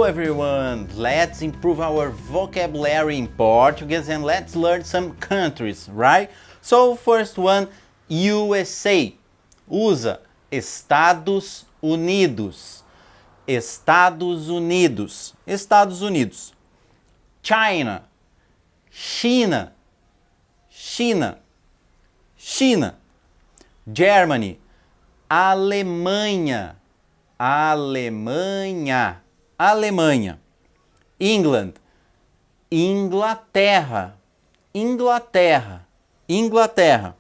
everyone! Let's improve our vocabulary in Portuguese and let's learn some countries, right? So first one, USA. Usa Estados Unidos. Estados Unidos. Estados Unidos. China. China. China. China. Germany. Alemanha. Alemanha. Alemanha. England. Inglaterra. Inglaterra. Inglaterra.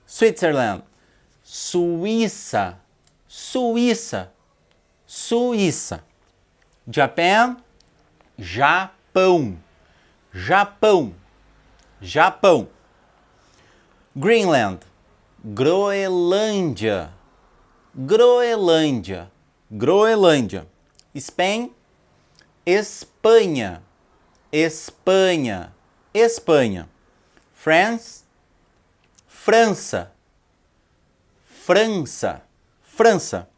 Switzerland. Suíça. Suíça. Suíça. Japan. Japão. Japão. Japão. Greenland. Groenlândia. Groenlândia. Groenlândia. Spain. Espanha. Espanha. Espanha. France. França. França. França.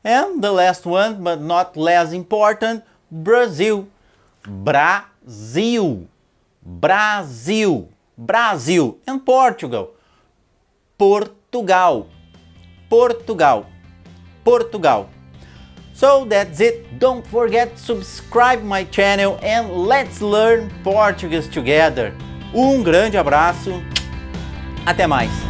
And the last one, but not less important, Brazil. Brasil. Brasil. Brasil. And Portugal. Portugal. Portugal. Portugal. So that's it. Don't forget to subscribe my channel and let's learn Portuguese together. Um grande abraço. Até mais.